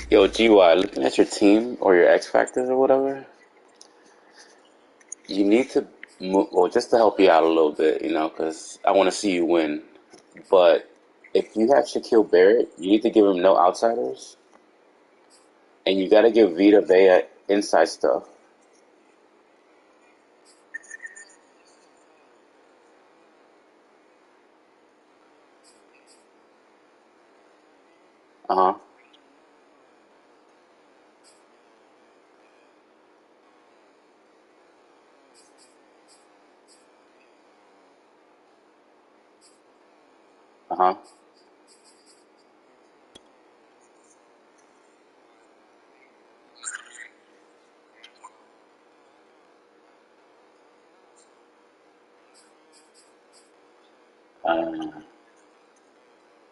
Yo, GY, looking at your team or your X Factors or whatever, you need to move, well, just to help you out a little bit, because I want to see you win. But if you have Shaquille Barrett, you need to give him no outsiders, and you got to give Vita Vea inside stuff. Uh huh. Uh huh.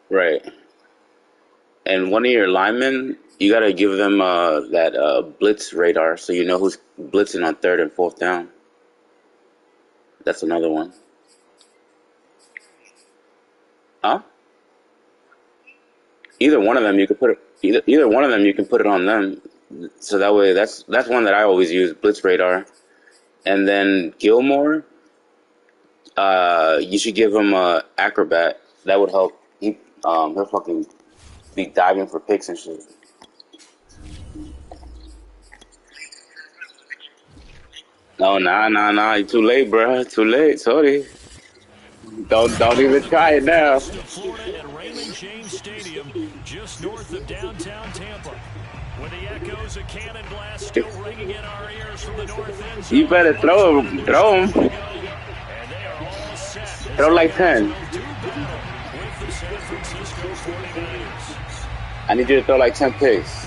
Right. And one of your linemen, you got to give them that blitz radar so you know who's blitzing on third and fourth down. That's another one. Huh? Either one of them you could put it, either one of them you can put it on them. So that way, that's one that I always use, blitz radar. And then Gilmore, you should give him acrobat. That would help. He'll fucking be diving for picks and shit. No, nah. You too late, bro. Too late. Sorry. Don't even try it now. West of Florida at Raymond James Stadium, just north of downtown Tampa. With the echoes of cannon blast still ringing in our ears from the north end zone. You better throw him. Throw him. And they are all set. Throw like 10. will do battle with the San Francisco 49ers. I need you to throw like 10 picks.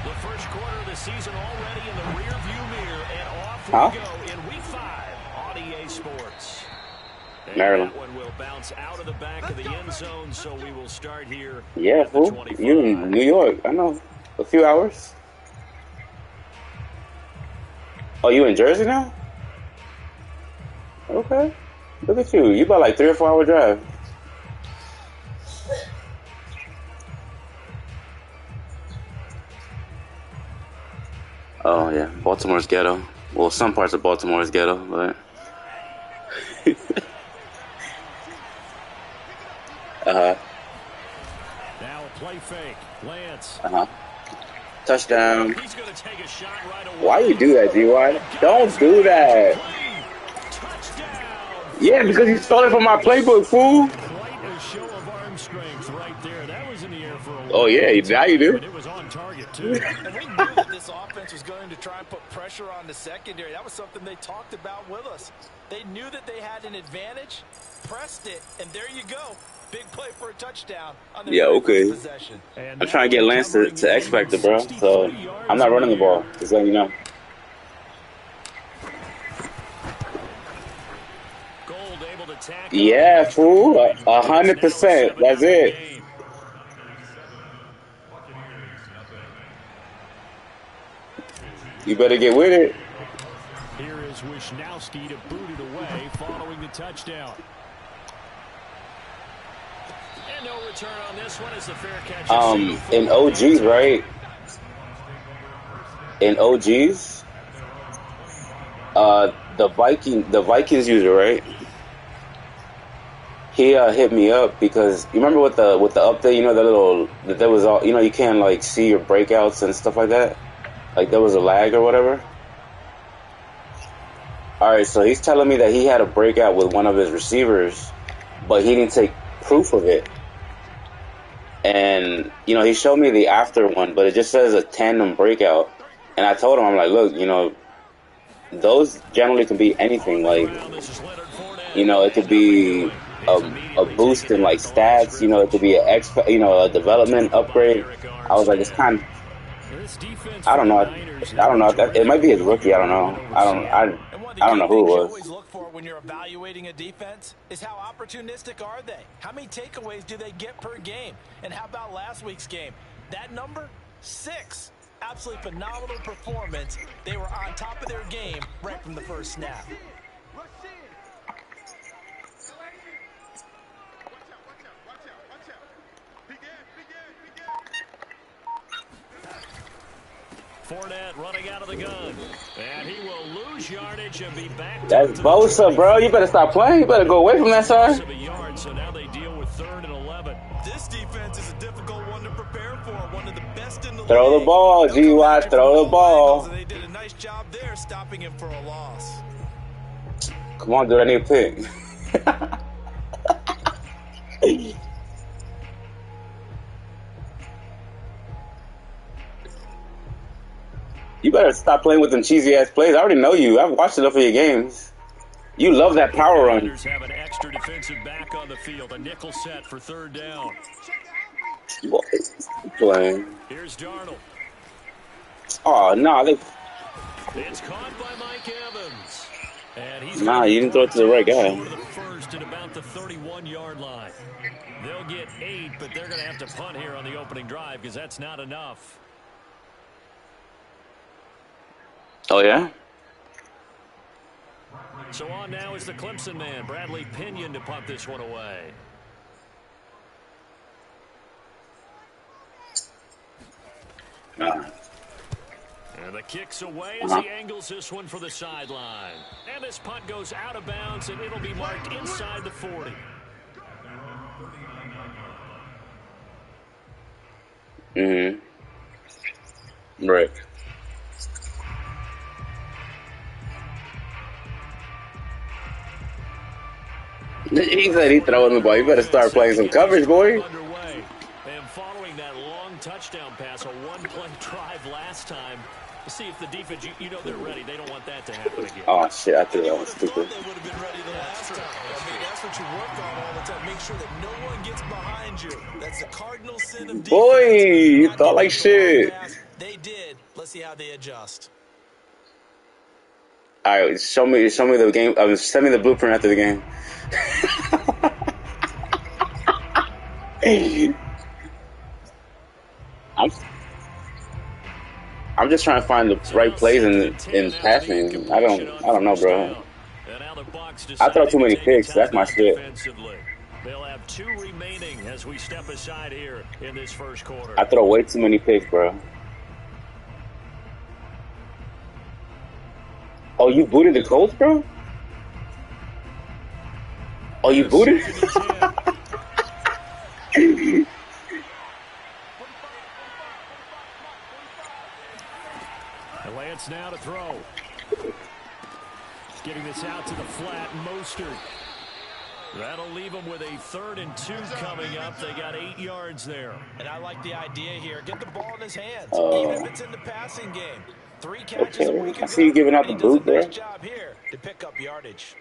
The first quarter of the season already in the rearview mirror, and off we Huh? go in Week 5 on EA Sports. And Maryland. that one will bounce out of the back of the end zone, so we will start here. Yeah, fool. You in New York. I know. A few hours. Oh, you in Jersey now? Okay. Look at you. You about like 3 or 4 hour drive. Oh, yeah. Baltimore's ghetto. Well, some parts of Baltimore is ghetto, but... uh-huh. Now a play fake. Lance. Uh-huh. Touchdown. He's going to take a shot right away. Why you do that, D.Y.? Don't do that. Touchdown. Yeah, because you stole it from my playbook, fool. Quite a show of arm strength right there. That was in the air for a while. Oh, yeah. Now you do. But it was on target, too. And we knew that this offense was going to try and put pressure on the secondary. That was something they talked about with us. They knew that they had an advantage, pressed it, and there you go. Big play for a touchdown on their okay. possession. I'm trying to get Lance to X Factor, bro. So I'm not running the ball. Just letting you know. Gold able to tackle. Yeah, fool. 100%. That's it. You better get with it. Here is Wisnowski to boot it away following the touchdown. And no return on this one as the fair catch. In OGs, right? In OGs, the Vikings user, right? He hit me up because you remember with the update, you know, that there was all, you know, you can't like see your breakouts and stuff like that. Like there was a lag or whatever. All right, so he's telling me that he had a breakout with one of his receivers, but he didn't take proof of it. And, you know, he showed me the after one, but it just says a tandem breakout. And I told him, I'm like, look, you know, those generally can be anything. Like, you know, it could be a boost in, like, stats. You know, it could be a development upgrade. I was like, it's kind of, I don't know. It might be his rookie. I don't know. I don't know who it was. Always look for when you're evaluating a defense is how opportunistic are they? How many takeaways do they get per game? And how about last week's game? That number, 6. Absolutely phenomenal performance. They were on top of their game right from the first snap. Fournette running out of the gun. And he will lose yardage and be back. That's Bosa, bro. You better stop playing. You better go away from that side. So now they deal with 3rd and 11. This defense is a difficult one to prepare for. One of the best in the league. Throw the ball, G.Y. Throw the ball. They did a nice job there stopping him for a loss. Come on, dude. I need a pick. You better stop playing with them cheesy-ass plays. I already know you. I've watched enough of your games. You love that power run. Have an extra defensive back on the field. A nickel set for 3rd down. Boy, playing. Here's Darnold. Oh, no. It's caught by Mike Evans. And he's you didn't throw it to the right guy. The first at about the 31-yard line. They'll get 8, but they're going to have to punt here on the opening drive because that's not enough. Oh, yeah? So on now is the Clemson man, Bradley Pinion, to punt this one away. And the kick's away as he angles this one for the sideline. And this punt goes out of bounds, and it'll be marked inside the 40. Mm-hmm. Right. He said he throwing the ball. You better start playing some coverage, boy. And following that long touchdown pass, a one-play drive last time, See if the defense, you know they're ready. They don't want that to happen again. Oh, shit. I threw And you that would one have thought stupid. they would have been ready the last time. I mean, that's what you work on all the time. Make sure that no one gets behind you. That's the cardinal sin of Boy, defense. you Not thought giving like up the long shit. pass. They did. Let's see how they adjust. All right, show me the game. Send me the blueprint after the game. I'm I'm just trying to find the So right now plays 2nd and in 10 after the passing. I incompletion on don't know, first bro. down. And now the Bucs I throw deciding too to many take a picks. That's my timeout shit. defensively. They'll have 2 remaining as we step aside here in this first quarter. I throw way too many picks, bro. Oh, you booted the Colts, bro? Oh, you booted? And Lance now to throw. Getting this out to the flat, Mostert. That'll leave them with a 3rd and 2 coming up. They got 8 yards there. And I like the idea here. Get the ball in his hands, even if it's in the passing game. 3 catches a Okay, week I see you ago, giving out and the he does a boot, nice bro. job here to pick up yardage.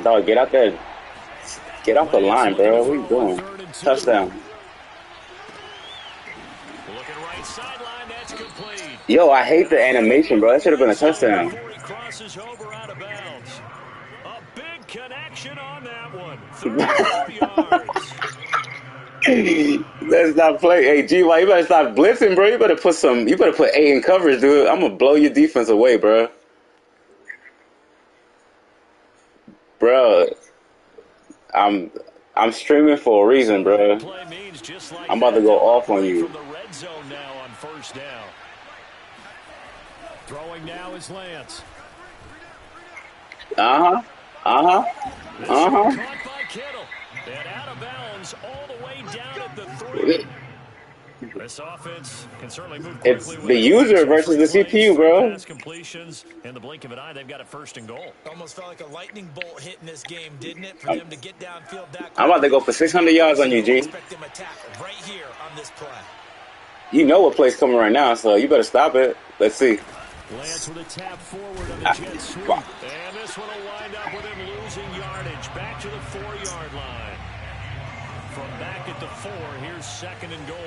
Dog, get out there. Get off the line, bro. What are you doing? Touchdown. Looking right sideline, that's complete. Yo, I hate the animation, bro. That should have been a touchdown. Before he crosses over out of bounds. A big connection on that one. 34 yards. Let's not play. Hey, G-Y, you better stop blitzing, bro. You better put A in coverage, dude. I'm gonna blow your defense away, bro. Bro, I'm streaming for a reason, bro. I'm about to go off on you. From the red zone now on first down. Throwing now is Lance. Caught by Kittle. And out of bounds all the way down at the 3. This offense can certainly move quickly. It's the user versus the CPU, bro. Pass completions. In the blink of an eye, they've got a 1st and goal. Almost felt like a lightning bolt hit in this game, didn't it? For them to get downfield that quickly. I'm about to go for 600 yards on you, G. Expect them attack right here on this play. You know what play's coming right now, so you better stop it. Let's see. Lance with a tap forward on the jet sweep. And this one will wind up with him losing yardage. Back to the 4-yard line. From back at the 4, here's 2nd and goal.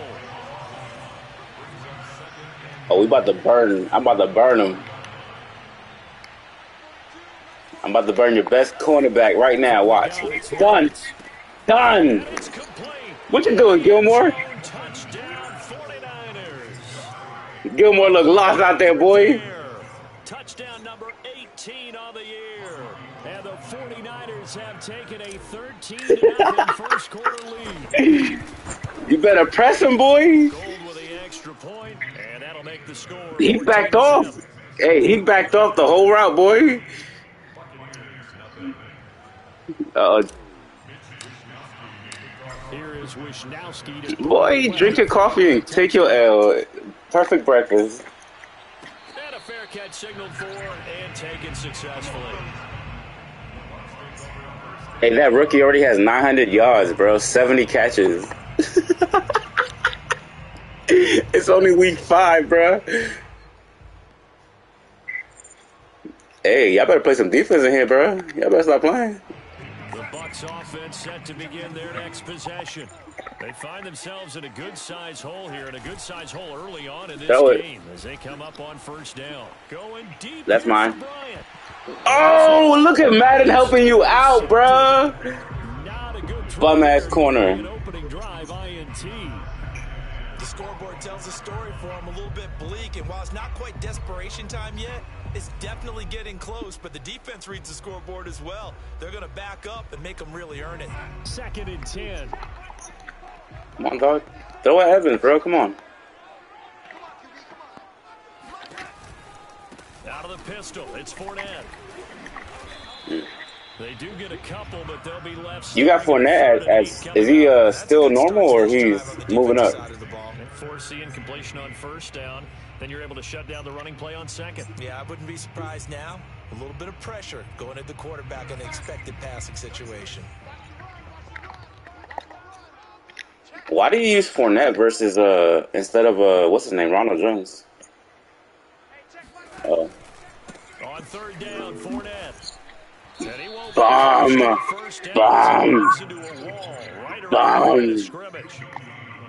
Oh, we about to burn. I'm about to burn him. I'm about to burn your best cornerback right now. Watch. Done. Done. What you doing, Gilmore? Touchdown 49ers. Gilmore look lost out there, boy. Touchdown number 18 on the year. And the 49ers have taken a 13-0 first quarter lead. You better press him, boy. Gold with the extra point, and that'll make the score. He backed off. Hey, he backed off the whole route, boy. Here is Wisnowski to Boy, drink your coffee and take your L. Perfect breakfast. And a fair catch signaled for and taken successfully. Hey, that rookie already has 900 yards, bro. 70 catches. It's only week 5, bro. Hey, y'all better play some defense in here, bro. Y'all better stop playing. The Bucs offense set to begin their next possession. They find themselves in a good-sized hole here, and a good-sized hole early on in this game as they come up on first down. Going deep. That's mine. Oh, look at Madden helping you out, bro. Bum-ass corner. Opening drive, INT. The scoreboard tells a story for him, a little bit bleak, and while it's not quite desperation time yet, it's definitely getting close, but the defense reads the scoreboard as well. They're going to back up and make them really earn it. 2nd and 10. Come on, dog. Throw at Evans, bro. Come on. Out of the pistol, it's Fournette. They do get a couple, but they'll be left. You got Fournette as is he still normal or he's moving up? Force the incompletion on first down, then you're able to shut down the running play on 2nd. Yeah, I wouldn't be surprised now. A little bit of pressure going at the quarterback in an expected passing situation. Why do you use Fournette versus instead of what's his name, Ronald Jones? Oh, On third down, Fournette. And he won't be forced bomb, to first down as he bomb, runs into a wall right around the line of bomb, scrimmage.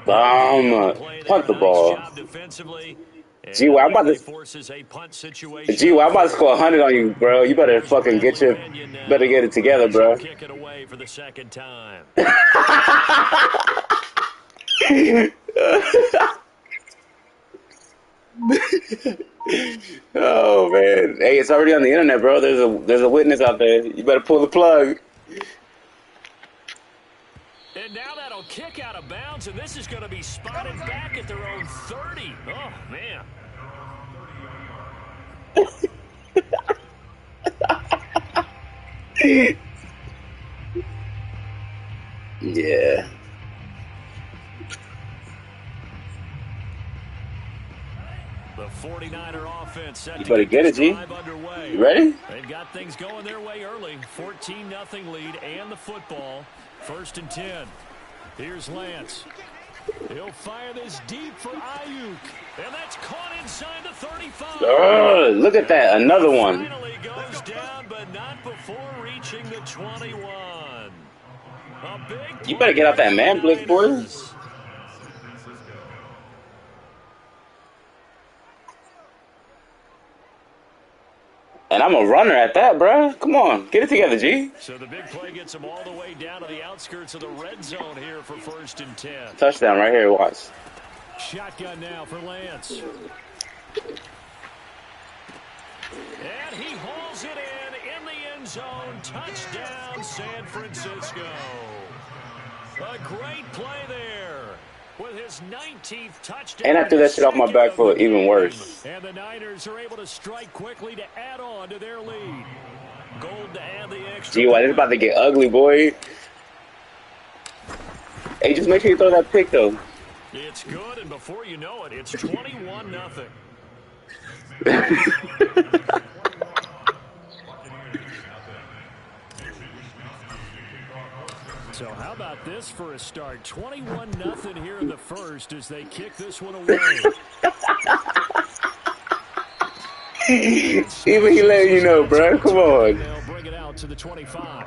bomb. Big play there. Punt the Nice ball. job defensively. And Gee, it I'm about likely to. forces a punt situation Gee, on I'm about to score fourth. 100 on you, bro. You better Here's fucking Bradley Pinion better now get it together, as he'll bro. kick it away for the second time. Oh man, hey, it's already on the internet, bro. There's a witness out there. You better pull the plug. And now that'll kick out of bounds, and this is going to be spotted back at their own 30. Oh, man. Yeah. The 49er offense set You to better get get this it, G. drive underway. You ready? They've got things going their way early. 14-0 lead and the football. 1st and 10. Here's Lance. He'll fire this deep for Ayuk. And that's caught inside the 35. Look at that. Another one. Finally goes down, but not before reaching the 21. A big You better get out that man blitz, boy. Niners. And I'm a runner at that, bro. Come on. Get it together, G. So the big play gets them all the way down to the outskirts of the red zone here for 1st and 10. Touchdown right here. Watch. Shotgun now for Lance. And he hauls it in the end zone. Touchdown, San Francisco. A great play there with his 19th touchdown. And I threw that shit off my back foot. Even worse. And the Niners are able to strike quickly to add on to their lead. Gold to add the extra. Gee, why this about to get ugly, boy? Hey, just make sure you throw that pick, though. It's good, and before you know it, it's 21-0. So how about this for a start? 21-0 here in the first as they kick this one away. Even he letting you know, bro. Come on. They'll bring it out to the 25.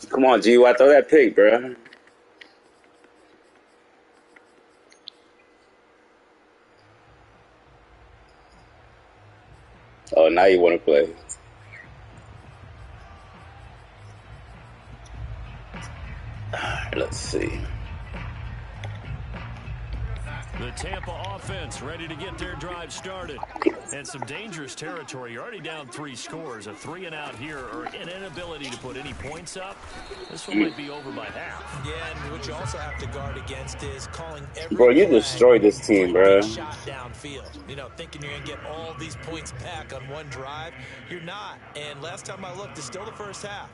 Come on, G. Why throw that pick, bro? Oh, now you want to play. Alright, let's see. The Tampa offense ready to get their drive started. And some dangerous territory. You're already down 3 scores. A 3-and-out here or an inability to put any points up. This one might be over by half. Yeah, and what you also have to guard against is calling every Bro, you play destroyed this team, for a bro. big shot downfield. You know, thinking you're going to get all these points back on one drive. You're not. And last time I looked, it's still the first half.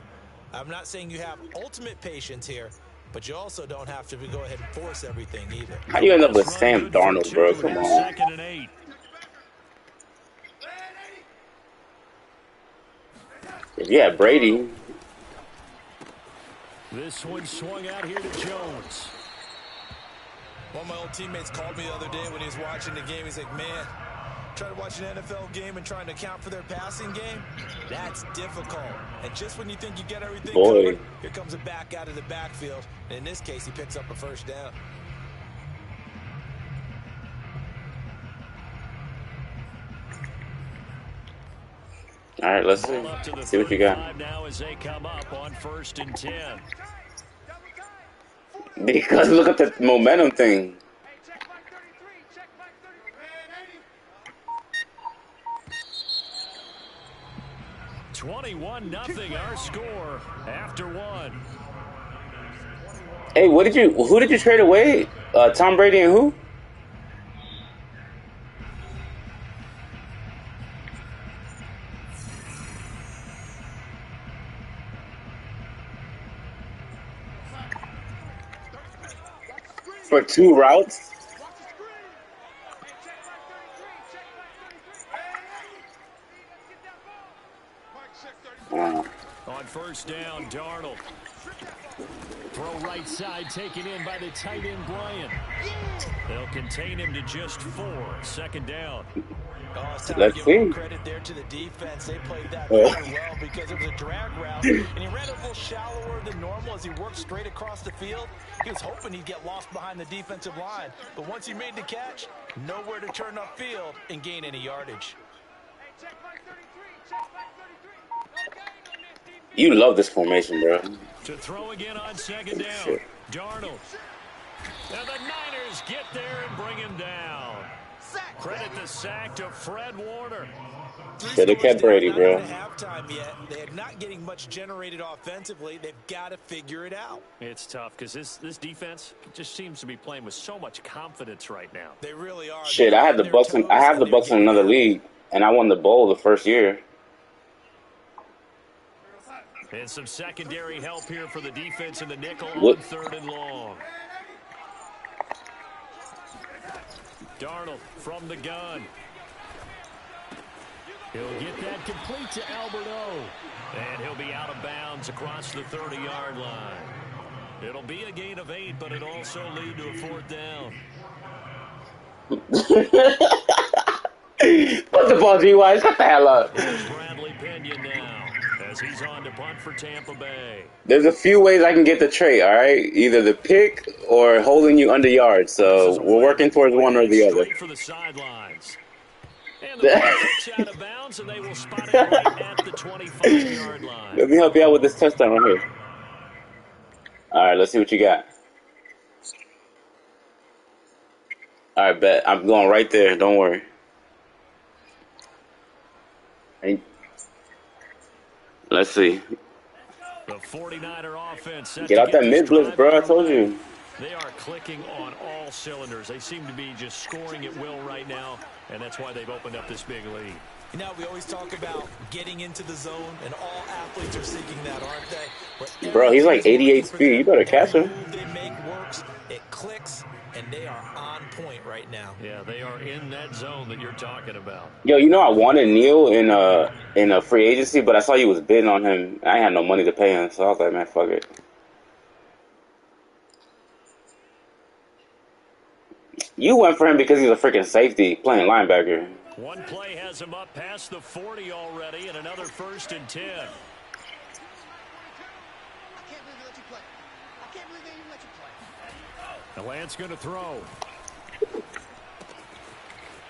I'm not saying you have ultimate patience here, but you also don't have to go ahead and force everything either. How do you end up with Sam Darnold, bro? Come on. 2nd and 8. Yeah, Brady. This one swung out here to Jones. One of my old teammates called me the other day when he was watching the game. He's like, man, trying to watch an NFL game and trying to account for their passing game, that's difficult. And just when you think you get everything covered, here comes a back out of the backfield. And in this case, he picks up a first down. All right, let's see. See what you got. Now as they come up on 1st and 10. Because look at the momentum thing. Nothing our score after 1. Hey, who did you trade away? Tom Brady and who? For 2 routes? On first down, Darnold. Throw right side taken in by the tight end, Bryant. They'll contain him to just 4. Second down. Oh, it's time to Let's give more see. credit there to the defense. They played that very well because it was a drag route, and he ran a little shallower than normal as he worked straight across the field. He was hoping he'd get lost behind the defensive line, but once he made the catch, nowhere to turn upfield and gain any yardage. You love this formation, bro. To throw again on second down. Shit. Darnold. And the Niners get there and bring him down. Credit the sack to Fred Warner. Should have kept Brady, bro. Halftime yet. They're not getting much generated offensively. They've got to figure it out. It's tough because this defense just seems to be playing with so much confidence right now. They really are. Shit, I had the Bucs. I have the Bucs in another league, and I won the bowl the first year. And some secondary help here for the defense in the nickel What? on 3rd and long. Darnold from the gun. He'll get that complete to Alberto. And he'll be out of bounds across the 30-yard line. It'll be a gain of 8, but it'll also lead to a 4th down. Put the ball, G.Y. Shut the hell up. Here's Bradley Pinion now as he's on to punt for Tampa Bay. There's a few ways I can get the trait, all right? Either the pick or holding you under yards. So we're working towards one or the other. Straight for the sidelines. And the ball kicks out of bounds, and they will spot it right at the 25-yard line. Let me help you out with this touchdown right here. All right, let's see what you got. All right, bet. I'm going right there. Don't worry. Hey. Let's see. The 49er offense set Get out that mid blitz, bro. I told you. They are clicking on all cylinders. They seem to be just scoring at will right now, and that's why they've opened up this big lead. You know, we always talk about getting into the zone, and all athletes are seeking that, aren't they? Bro, he's like 88 speed. You better catch him. Every move they make works, it clicks, and they are on point right now. Yeah, they are in that zone that you're talking about. Yo, you know I wanted Neal in a free agency, but I saw you was bidding on him. I had no money to pay him, so I was like, man, fuck it. You went for him because he's a freaking safety playing linebacker. One play has him up past the 40 already, and another 1st and 10. The Lance going to throw.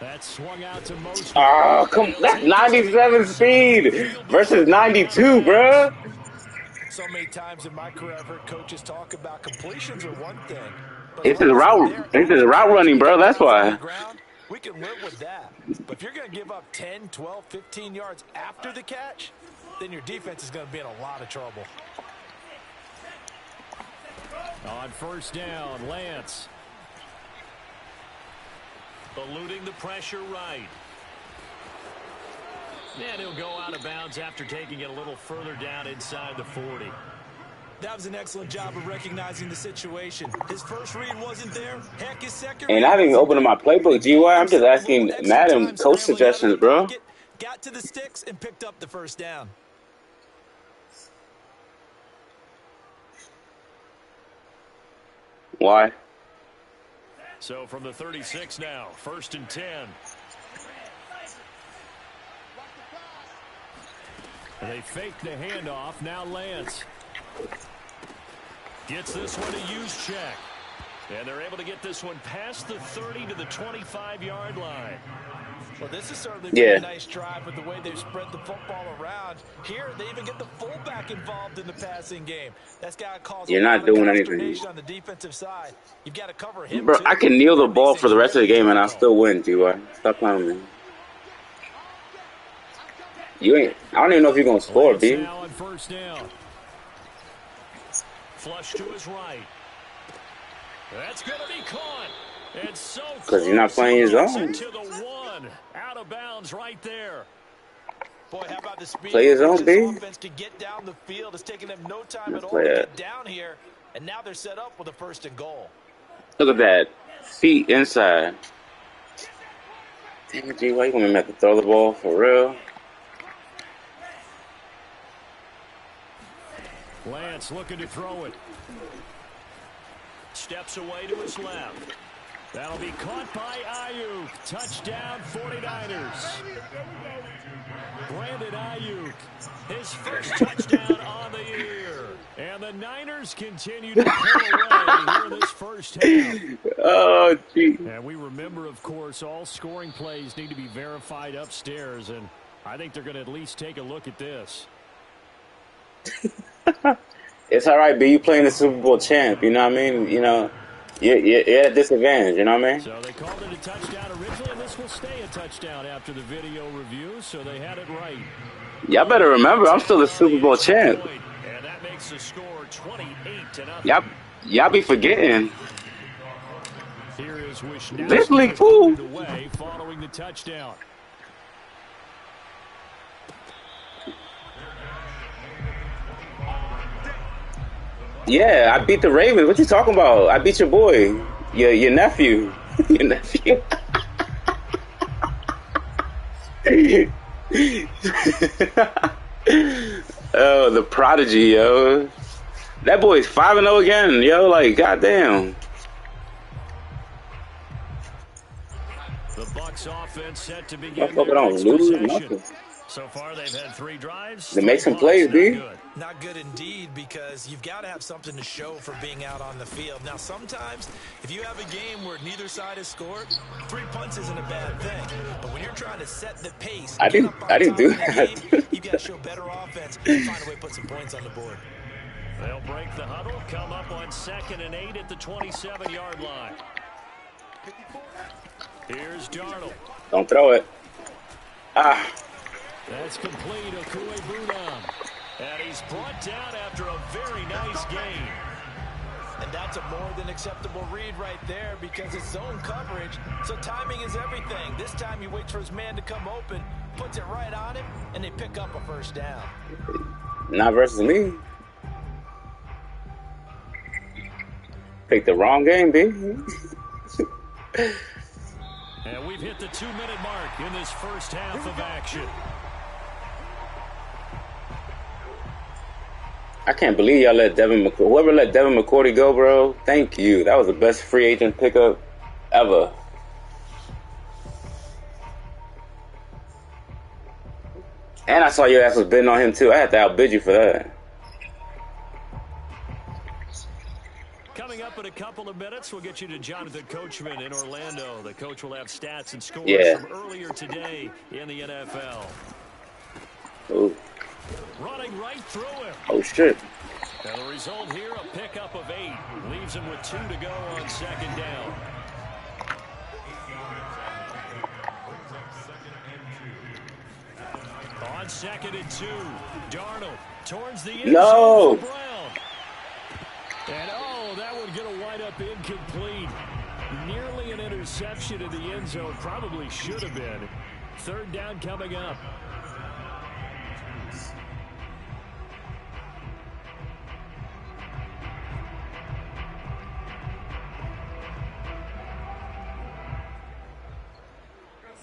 That swung out to most. Oh, come! That's 97 speed versus 92, bro. So many times in my career, I've heard coaches talk about completions are one thing. It's his route. It's his route running, bro. That's why. We can live with that. But if you're going to give up 10, 12, 15 yards after the catch, then your defense is going to be in a lot of trouble. On first down, Lance. Eluding the pressure right. And he'll go out of bounds after taking it a little further down inside the 40. That was an excellent job of recognizing the situation. His first read wasn't there. Heck, his second And I haven't even opened up my playbook, GY. I'm just asking Madden coach suggestions, bro. Got to the sticks and picked up the first down. Why? So from the 36 now, 1st and 10. They fake the handoff. Now Lance gets this one to use check. And they're able to get this one past the 30 to the 25-yard line. Well, this is certainly been a nice drive with the way they've spread the football around. Here, they even get the fullback involved in the passing game. That's got to cause You're not doing anything on the defensive side. You've got to cover him, bro. too. I can kneel the ball for the rest of the game and I'll still win, GY. Stop playing with me. You ain't. I don't even know if you're gonna score, B. Now on first down. Flush to his right. That's going to be caught. It's so close. Because you're not playing his own. To the one. Out of bounds right there. Boy, how about the speed? Play his own, B. Offense could get down the field. It's taking them no time at all to get down here. And now they're set up with a 1st and goal. Look at that. Feet inside. Damn it, G. Why you gonna have to throw the ball for real? Lance looking to throw it. Steps away to his left. That'll be caught by Ayuk. Touchdown, 49ers. Brandon Ayuk, his first touchdown on the year. And the Niners continue to pull away here in this first half. Oh, gee. And we remember, of course, all scoring plays need to be verified upstairs. And I think they're going to at least take a look at this. It's all right, B. You playing the Super Bowl champ. You know what I mean? You know, you're at a disadvantage. You know what I mean? So they called it a touchdown originally, and this will stay a touchdown after the video review. So they had it right. Y'all better remember, I'm still the Super Bowl champ. And that makes the score 28-0. Y'all be forgetting. Here is Literally, fool. away following the touchdown. Yeah, I beat the Ravens. What you talking about? I beat your boy, your nephew, your nephew. Oh, the prodigy, yo. That boy's 5-0 again, yo. Like, goddamn. The Bucs offense set to begin Motherfucker their don't next lose possession. nothing. So far, they've had 3 drives. They make some 3 plays, not B. good. Not good indeed, because you've got to have something to show for being out on the field. Now, sometimes, if you have a game where neither side has scored, 3 punts isn't a bad thing. But when you're trying to set the pace, I didn't do that. You've got to show better offense and find a way to put some points on the board. They'll break the huddle, come up on 2nd and 8 at the 27-yard line. Here's Darnold. Don't throw it. Ah. That's complete, Okuegbunam. And he's brought down after a very nice gain. And that's a more than acceptable read right there, because it's zone coverage, so timing is everything. This time he waits for his man to come open, puts it right on him, and they pick up a first down. Not versus me. Picked the wrong game, B. And we've hit the 2-minute mark in this first half of action. I can't believe y'all let whoever let Devin McCourty go, bro. Thank you. That was the best free agent pickup ever. And I saw your ass was bidding on him too. I had to outbid you for that. Coming up in a couple of minutes, we'll get you to Jonathan Coachman in Orlando. The coach will have stats and scores from earlier today in the NFL. Ooh. Running right through him. Oh, shit. And the result here, a pickup of 8. Leaves him with 2 to go on 2nd down. On 2nd and 2, Darnold towards the end zone for Brown. And that one's going to wind up incomplete. Nearly an interception in the end zone. Probably should have been. 3rd down coming up.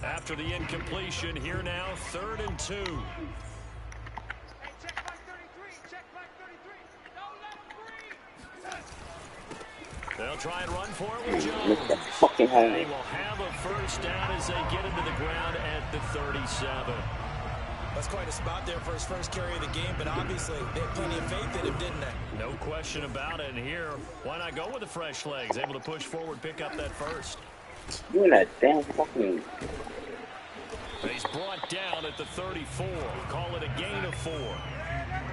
After the incompletion, here now, 3rd and 2. They'll try and run for it with Jones. They will have a first down as they get into the ground at the 37. That's quite a spot there for his first carry of the game, but obviously they had plenty of faith in him, didn't they? No question about it. And here, why not go with the fresh legs? Able to push forward, pick up that first. You in that damn fucking... He's brought down at the 34. Call it a gain of 4.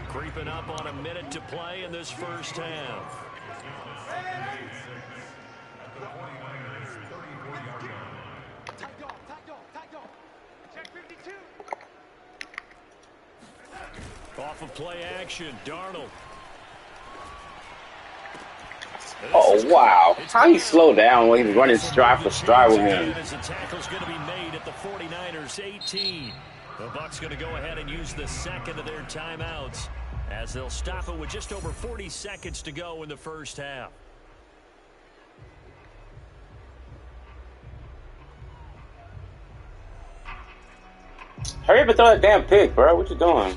Creeping up on a minute to play in this first half. Off of play action, Darnold. Oh, wow. How he slow down when he's running stride for stride with him. As the tackle's going to be made at the 49ers 18. The Bucs going to go ahead and use the second of their timeouts as they'll stop it with just over 40 seconds to go in the first half. Hurry up and throw that damn pick, bro. What you doing?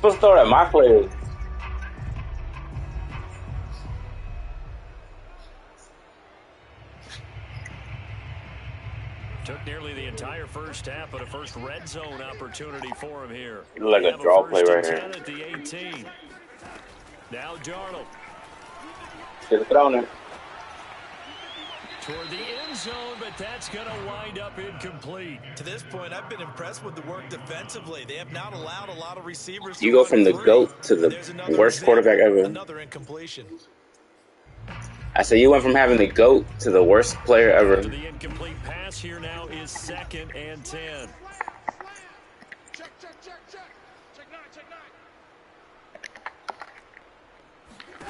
supposed to throw at my players. Took nearly the entire first half, but a first red zone opportunity for him here. Like a draw play right here. At the 18. Now Darnold. Should have thrown it. Toward the end zone, but that's going to wind up incomplete. To this point, I've been impressed with the work defensively. They have not allowed a lot of receivers. You go from the GOAT to the worst quarterback ever. Another incompletion. I said you went from having the GOAT to the worst player ever. The incomplete pass here now is 2nd and 10. Check. Check 9.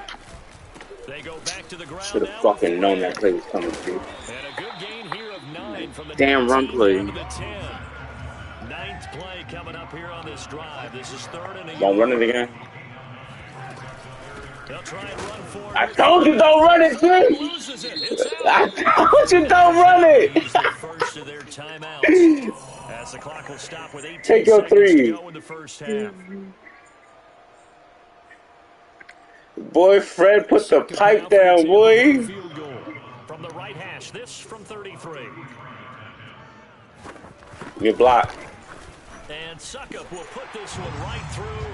They go back to the ground. Should have fucking known that play was coming, dude. And a good gain here of 9 from the damn run play. 9th play coming up here on this drive. This is 3rd and a Don't run it again. They'll try and run for it. I told you don't run it, dude. I told you don't run it. Use the first of their timeouts. As the clock will stop with 18 Take your seconds 3. to go in the first half. Boy, Fred, put the pipe down, boy. Field goal from the right hash. This from 33. You're blocked. And Suckup will put this one right through.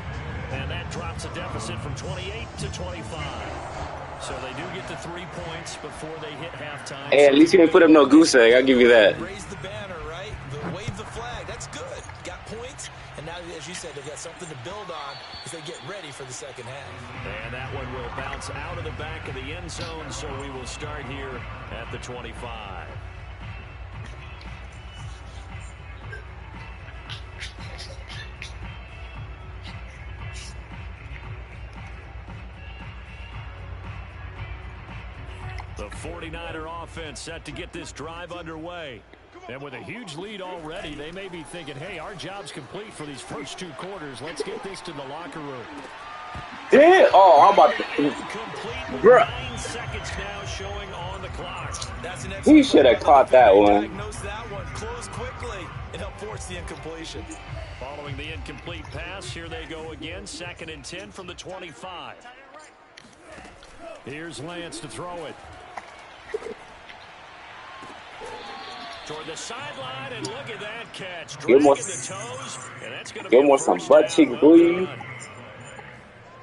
And that drops a deficit from 28 to 25. So they do get to 3 points before they hit halftime. Hey, at least you didn't put up no goose egg. I'll give you that. Raise the banner, right? Wave the flag. That's good. Got points. And now, as you said, they've got something to build on as they get ready for the second half. And that one will bounce out of the back of the end zone. So we will start here at the 25. The 49er offense set to get this drive underway. And with a huge lead already, they may be thinking, hey, our job's complete for these first 2 quarters. Let's get this to the locker room. Damn. Oh, I'm about to. Complete with Bruh. 9 seconds now showing on the clock. That's an He should have caught that one. Diagnose that one. Close quickly and help force the incompletion. Following the incomplete pass, here they go again. 2nd and 10 from the 25. Here's Lance to throw it. Toward the sideline, and look at that catch. Give more, the toes, and that's going to give more some butt cheek bleed.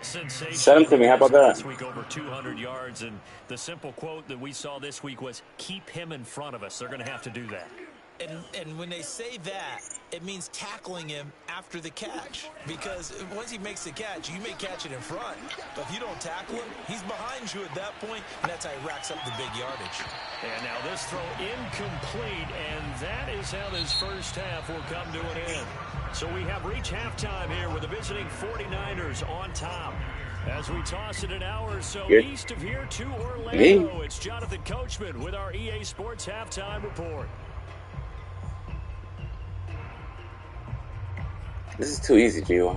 Set him to me. How about that? This week over 200 yards, and the simple quote that we saw this week was, keep him in front of us. They're going to have to do that. And when they say that, it means tackling him after the catch. Because once he makes the catch, you may catch it in front. But if you don't tackle him, he's behind you at that point, and that's how he racks up the big yardage. And now this throw incomplete, and that is how this first half will come to an end. So we have reached halftime here with the visiting 49ers on top. As we toss it an hour or so east of here to Orlando, it's Jonathan Coachman with our EA Sports Halftime Report. This is too easy, G1.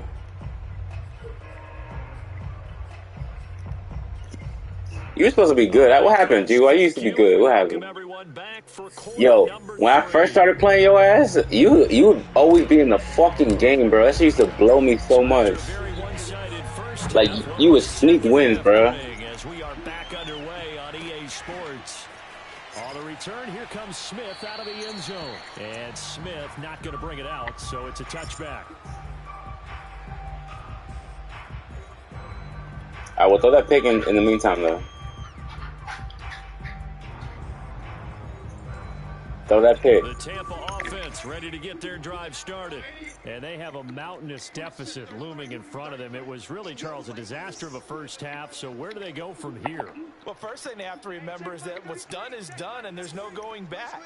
You were supposed to be good. What happened, G1? You used to be good. What happened? Yo, when I first started playing your ass, you would always be in the fucking game, bro. That shit used to blow me so much. Like, you would sneak wins, bro. As we are back underway on EA Sports. On the return, here comes Smith out of the end zone. And Smith not going to bring it out, so it's a touchback. I will throw that pick in the meantime, though. Throw that pick. The Tampa offense ready to get their drive started. And they have a mountainous deficit looming in front of them. It was really, Charles, a disaster of a first half. So where do they go from here? Well, first thing they have to remember is that what's done is done, and there's no going back.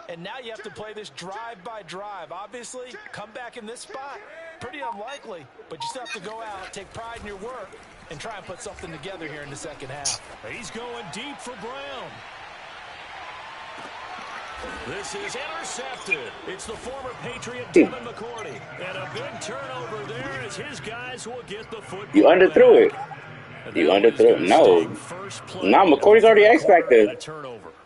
And now you have to play this drive by drive. Obviously, come back in this spot, pretty unlikely. But you still have to go out, take pride in your work, and try and put something together here in the second half. He's going deep for Brown. This is intercepted. It's the former Patriot, Devin McCourty. And a big turnover there as his guys will get the football. You underthrew it. You underthrew it. No. Nah, McCourty's already X-Factor.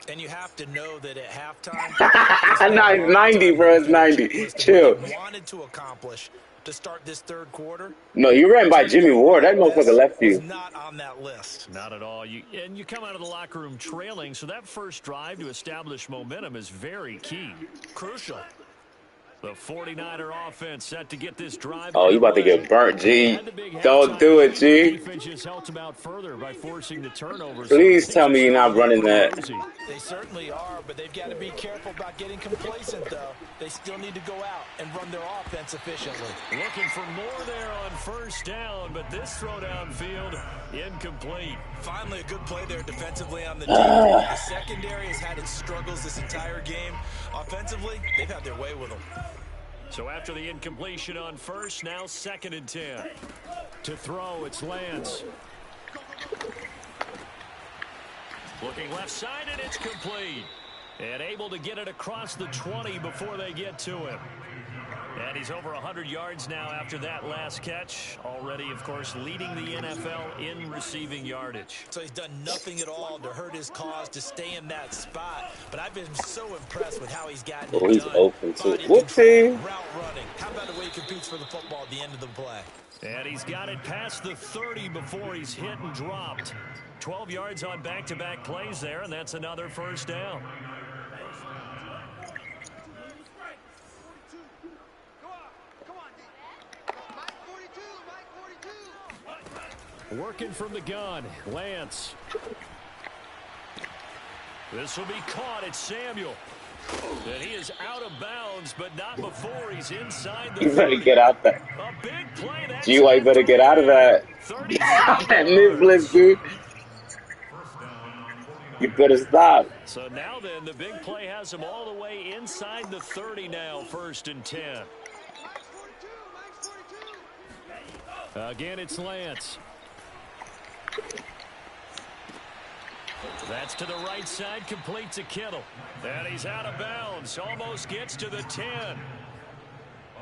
And you have to know that at halftime, 90, bro. It's 90. Chill. wanted to accomplish. to start this third quarter. No, you ran by Jimmy Ward. That motherfucker left Was you. not on that list. Not at all. You come out of the locker room trailing, so that first drive to establish momentum is very key. Crucial. The 49er offense set to get this drive. Oh, you about to get burnt, G. Don't do it, G. Defense just helped him out further by forcing the turnovers. Please tell me you're not running that. They certainly are, but they've got to be careful about getting complacent, though. They still need to go out and run their offense efficiently. Looking for more there on first down, but this throw downfield incomplete. Finally, a good play there defensively on the deep. The secondary has had its struggles this entire game. Offensively, they've had their way with them. So after the incompletion on first, now 2nd and 10. To throw, it's Lance. Looking left side, and it's complete. And able to get it across the 20 before they get to him. And he's over 100 yards now after that last catch. Already, of course, leading the NFL in receiving yardage. So he's done nothing at all to hurt his cause to stay in that spot. But I've been so impressed with how he's gotten it done. He's open too. Body Whoopsie. control, route running. How about the way he competes for the football at the end of the play? And he's got it past the 30 before he's hit and dropped. 12 yards on back-to-back plays there, and that's another first down. Working from the gun, Lance. This will be caught at Samuel. And he is out of bounds, but not before he's inside the 30. You better get out there. A big play. G.Y. better get out of that. That mid-blitz, dude. You better stop. So now then, the big play has him all the way inside the 30 now, 1st and 10. Again, it's Lance. That's to the right side, complete to Kittle. And he's out of bounds, almost gets to the 10.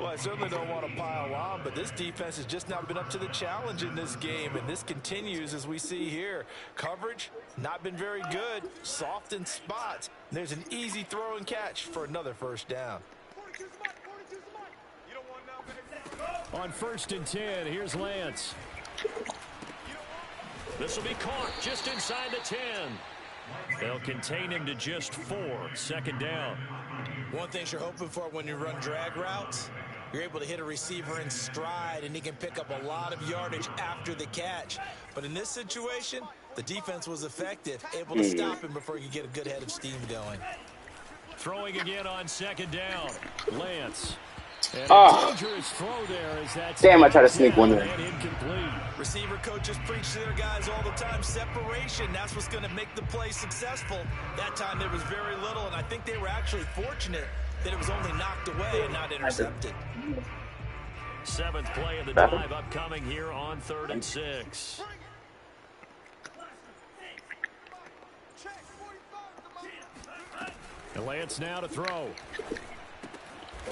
Well, I certainly don't want to pile on, but this defense has just not been up to the challenge in this game, and this continues as we see here. Coverage, not been very good, soft in spots. There's an easy throw and catch for another first down. On 1st and 10, here's Lance. This will be caught just inside the 10. They'll contain him to just 4, 2nd down. One thing you're hoping for when you run drag routes, you're able to hit a receiver in stride, and he can pick up a lot of yardage after the catch. But in this situation, the defense was effective, able to stop him before he could get a good head of steam going. Throwing again on 2nd down, Lance. And a dangerous throw there as that's damn, I tried to sneak one in. Receiver coaches preach to their guys all the time. Separation, that's what's going to make the play successful. That time there was very little, and I think they were actually fortunate that it was only knocked away and not intercepted. 7th play of the drive upcoming here on 3rd and 6. And Lance now to throw.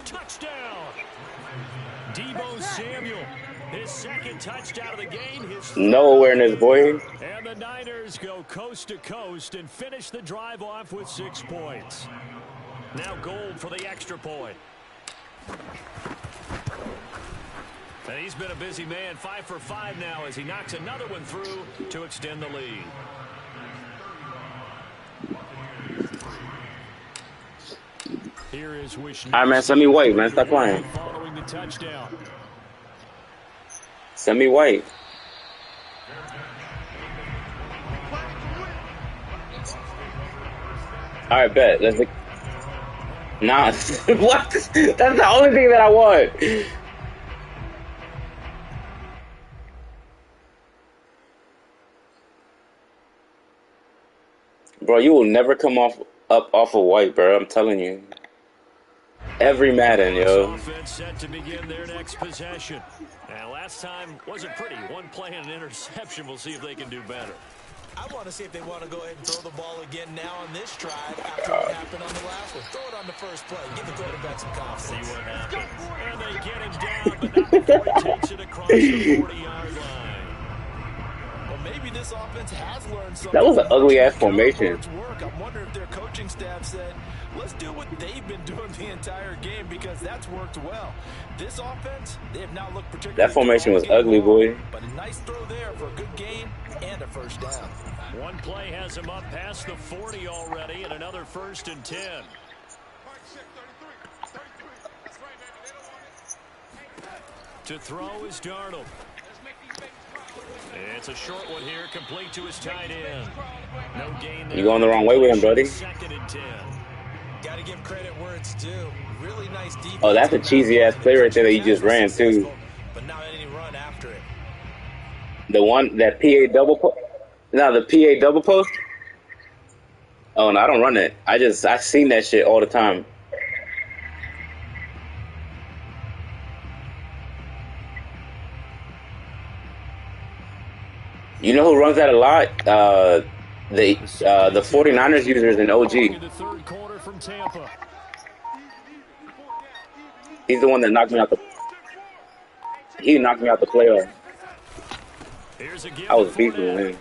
Touchdown! Deebo Samuel, his 2nd touchdown of the game. No awareness, boy. And the Niners go coast to coast and finish the drive off with 6 points. Now Gold for the extra point. And he's been a busy man, 5 for 5 now as he knocks another one through to extend the lead. Here is Wishnew. All right, man, send me White, man. Stop playing. Following the touchdown. Send me White. All right, bet. Let's. Nah, what? That's the only thing that I want. Bro, you will never come off of White, bro. I'm telling you. Every Madden, yo. Offense set to begin their next possession. And last time wasn't pretty. One play and an interception. We'll see if they can do better. I want to see if they want to go ahead and throw the ball again now on this drive after what happened on the last one. Throw it on the first play. Give the quarterback some confidence. See what happens. And they get him down, but not before he takes it across the 40-yard line. Well, maybe this offense has learned something. That was an ugly-ass formation. I'm wondering if their coach coaching staff said, let's do what they've been doing the entire game because that's worked well. This offense, they have not looked particularly That formation was good all game ugly, long, boy. but a nice throw there for a good gain and a first down. One play has him up past the 40 already, and another 1st and 10. To throw is Darnold. It's a short one here, complete to his tight end. No gain there. You going the wrong way with him, buddy. 2nd and 10. Got to give credit where it's due. Really nice defense. Oh, that's a cheesy ass play right there that he just ran too. But not any run after it. The one that PA double post. No, the PA double post. Oh no, I don't run it. I seen that shit all the time. You know who runs that a lot? The 49ers users in OG. The third quarter from Tampa. He's the one that knocked me out the. He knocked me out the playoff. I was beefing with him.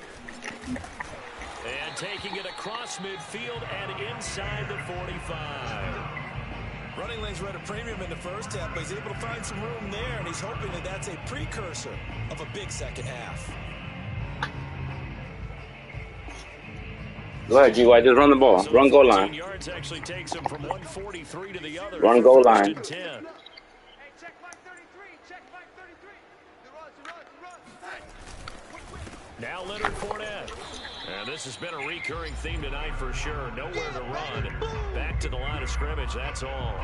And taking it across midfield and inside the 45. Running lanes were at a premium in the first half, but he's able to find some room there, and he's hoping that that's a precursor of a big second half. Go ahead, G.Y. Just run the ball. So Run goal line. Yards actually takes him from 143 to the other. Run goal line. Now Leonard Fournette. And this has been a recurring theme tonight for sure. Nowhere to run. Back to the line of scrimmage, that's all.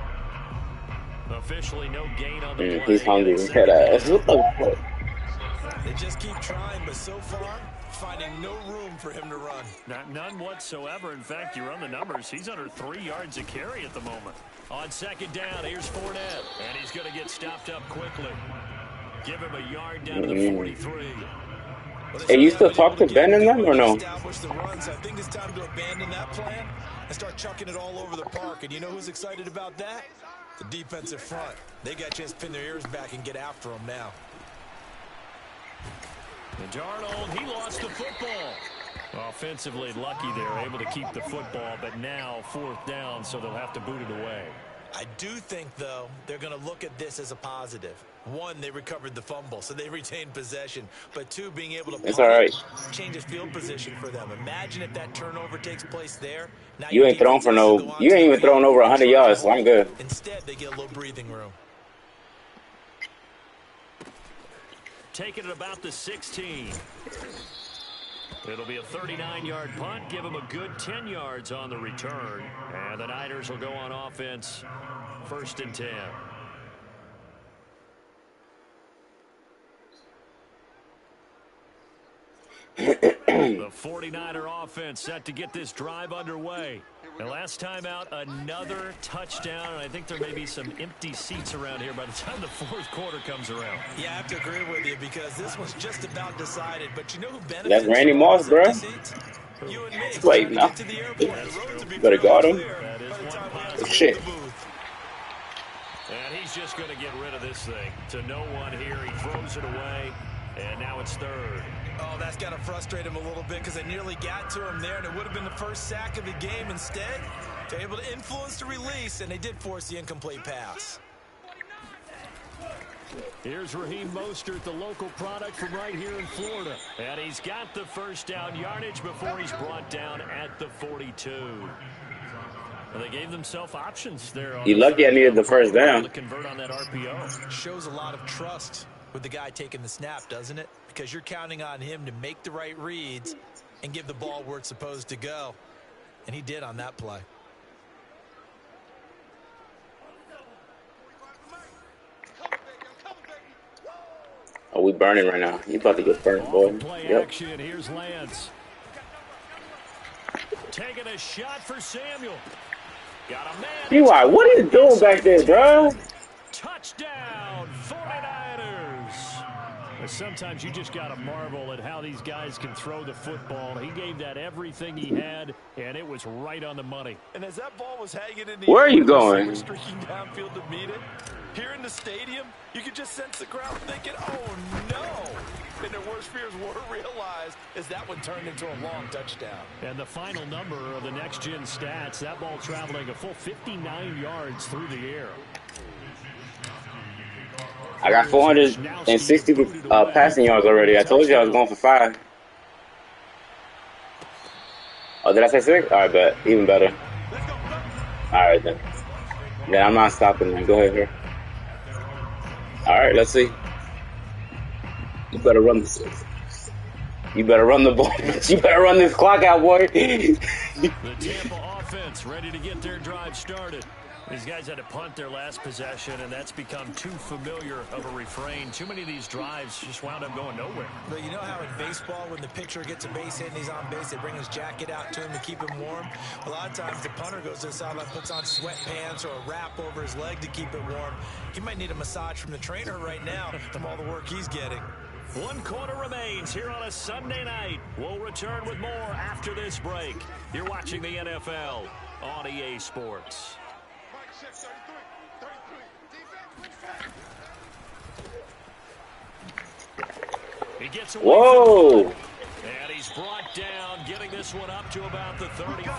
Officially no gain on the play. He's hungry. Head ass. What the fuck? They just keep trying, but so far, finding no room for him to run. None whatsoever. In fact, you run the numbers. He's under 3 yards a carry at the moment. On 2nd down, here's Fournette. And he's going to get stopped up quickly. Give him a yard down to the 43. Hey, you still talk to Ben and them or no? Establish the run, so I think it's time to abandon that plan and start chucking it all over the park. And you know who's excited about that? The defensive front. They got a chance to pin their ears back and get after him now. And Darnold, he lost the football. Offensively lucky they're able to keep the football, but now 4th down, so they'll have to boot it away. I do think, though, they're going to look at this as a positive. 1, they recovered the fumble, so they retained possession. But 2, being able to it's all right. Change his field position for them. Imagine if that turnover takes place there. Now You ain't thrown for no. You ain't even thrown over 100 yards, so I'm good. Instead, they get a little breathing room. Taking it about the 16. It'll be a 39-yard punt. Give them a good 10 yards on the return. And the Niners will go on offense. 1st and 10. The 49er offense set to get this drive underway. And last time out, another touchdown. And I think there may be some empty seats around here by the time the 4th quarter comes around. Yeah, I have to agree with you because this was just about decided. But you know who benefits? That's Randy Moss, bro. You and me. Wait, no. Better guard him. That is one positive. Shit. And he's just going to get rid of this thing. To no one here. He throws it away. And now it's 3rd. Oh, that's got to frustrate him a little bit because they nearly got to him there, and it would have been the first sack of the game. Instead, they're able to influence the release, and they did force the incomplete pass. Here's Raheem Mostert, the local product from right here in Florida. And he's got the 1st down yardage before he's brought down at the 42. And they gave themselves options there. You lucky I needed the 1st down. To convert on that RPO. Shows a lot of trust with the guy taking the snap, doesn't it? Because you're counting on him to make the right reads and give the ball where it's supposed to go. And he did on that play. Oh, we burning right now. You about to get burnt, boy. Play Yep. action. Here's Lance. Taking a shot for Samuel. Got a man. T.Y., what are you doing back there, bro? Touchdown, 49ers. Sometimes you just got to marvel at how these guys can throw the football. He gave that everything he had, and it was right on the money. And as that ball was hanging in the Where air, are you going? streaking downfield to meet it, here in the stadium, you could just sense the crowd thinking, oh, no. And their worst fears were realized as that one turned into a long touchdown. And the final number of the next-gen stats, that ball traveling a full 59 yards through the air. I got 460 passing yards already. I told you I was going for 5. Oh, did I say 6? All right, but even better. All right, then. Yeah, I'm not stopping them. Go ahead, here. All right, let's see. You better run this. You better run the ball. You better run this clock out, boy. The Tampa offense ready to get their drive started. These guys had to punt their last possession, and that's become too familiar of a refrain. Too many of these drives just wound up going nowhere. But you know how in baseball, when the pitcher gets a base hit and he's on base, they bring his jacket out to him to keep him warm? A lot of times the punter goes to the sideline, puts on sweatpants or a wrap over his leg to keep it warm. He might need a massage from the trainer right now from all the work he's getting. 1 quarter remains here on a Sunday night. We'll return with more after this break. You're watching the NFL on EA Sports. He gets away. Whoa! And he's brought down, getting this one up to about the 35.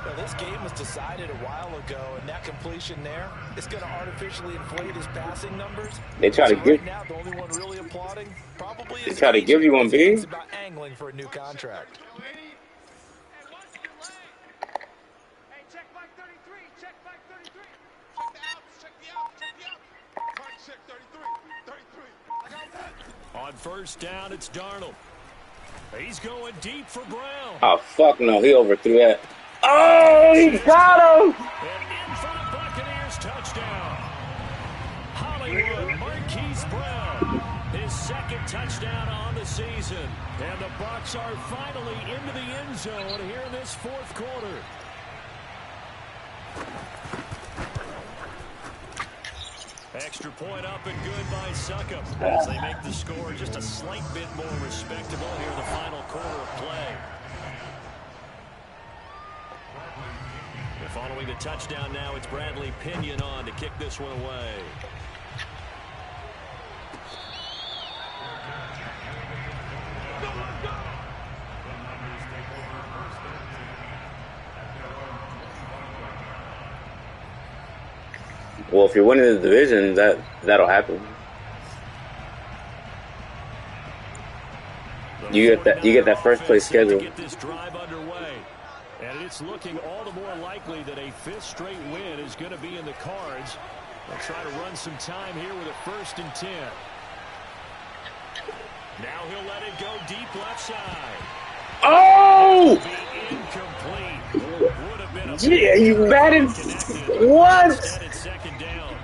Well, this game was decided a while ago, and that completion there is going to artificially inflate his passing numbers. They try to give. Right now, the only one really applauding probably is They try to give you one, B. about angling for a new contract. Check Mike 33. Check Mike 33. Check the outs. Check the outs. Check the outs. Mike check 33. 33. I got that. On first down, it's Darnold. He's going deep for Brown. Oh, fuck no. He overthrew that. Oh, he got him! And in for the Buccaneers touchdown. Hollywood Marquise Brown. His second touchdown on the season. And the Bucs are finally into the end zone here in this fourth quarter. Extra point up and good by Succop as they make the score just a slight bit more respectable here in the final quarter of play. Following the touchdown now, it's Bradley Pinion on to kick this one away. Well, if you're winning the division, that'll happen. You get that first place schedule. Get this drive underway. And it's looking all the more likely that a 5th straight win is going to be in the cards. They'll try to run some time here with a 1st and 10. Now he'll let it go deep left side. Oh! Incomplete. Would have been a Yeah, you batted. What? Instead, it's 2nd down.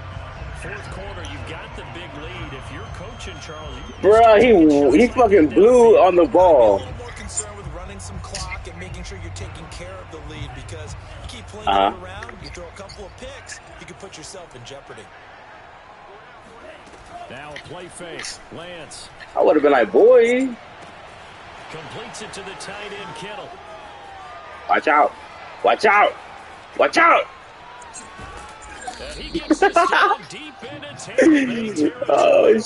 4th quarter, you've got the big lead. If you're coaching Charles, Bruh, he fucking blew on the ball. Some clock and making sure you're taking care of the lead, because you keep playing it around, you throw a couple of picks, you can put yourself in jeopardy. Now a play fake. Lance. I would have been like, boy. Completes it to the tight end, Kittle. Watch out. Watch out. Watch out. And he gets this down deep into Tampa Bay.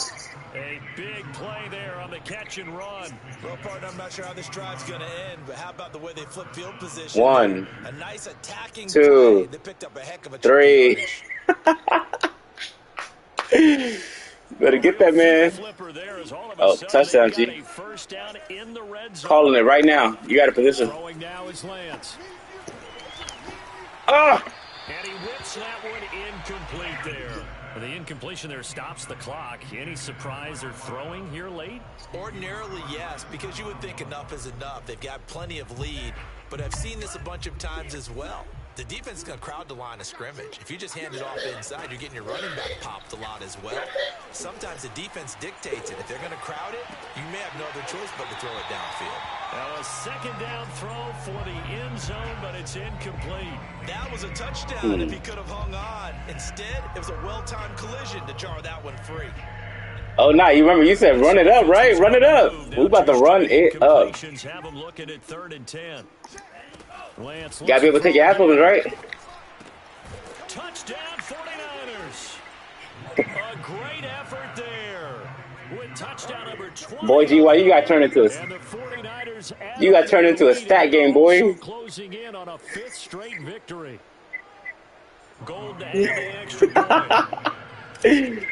A big play there on the catch and run. Well, partner, I'm not sure how this drive's going to end, but how about the way they flip field position? 1, a nice attacking 2, play. They picked up a heck of a 3. Better get that, man. Oh, touchdown, G. Calling it right now. You got a position. Throwing now is Lance. Ah! And he whips that one incomplete there. The incompletion there stops the clock. Any surprise they're throwing here late? Ordinarily, yes, because you would think enough is enough. They've got plenty of lead, but I've seen this a bunch of times as well. The defense is going to crowd the line of scrimmage. If you just hand it off inside, you're getting your running back popped a lot as well. Sometimes the defense dictates it. If they're going to crowd it, you may have no other choice but to throw it downfield. Now a 2nd down throw for the end zone, but it's incomplete. That was a touchdown if he could have hung on. Instead, it was a well-timed collision to jar that one free. Oh, nah, you remember you said run it up, right? Run it up. We about to run it up. Have them looking at 3rd and 10. Lance Gotta be able to take your ass moving, right? Touchdown 49ers. A great effort there with Touchdown number 20. Boy, GY, you got turned into a And the 49ers add you got on to turned their into a lead, and stat they're game, also boy. closing in on a 5th straight victory. Gold to add the extra point.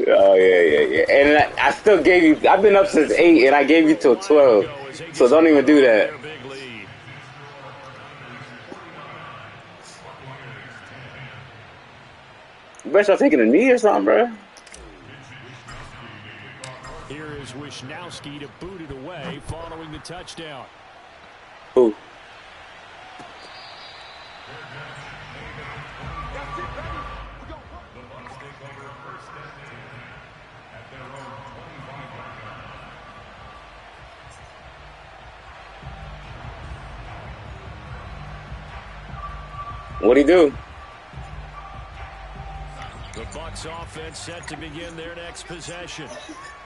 Oh yeah. And I still gave you. I've been up since 8, and I gave you till 12. So don't even do that. You better start taking a knee or something, bro. Here is Wishnowski to boot it away following the touchdown. Who? What'd he do? The Bucs offense set to begin their next possession.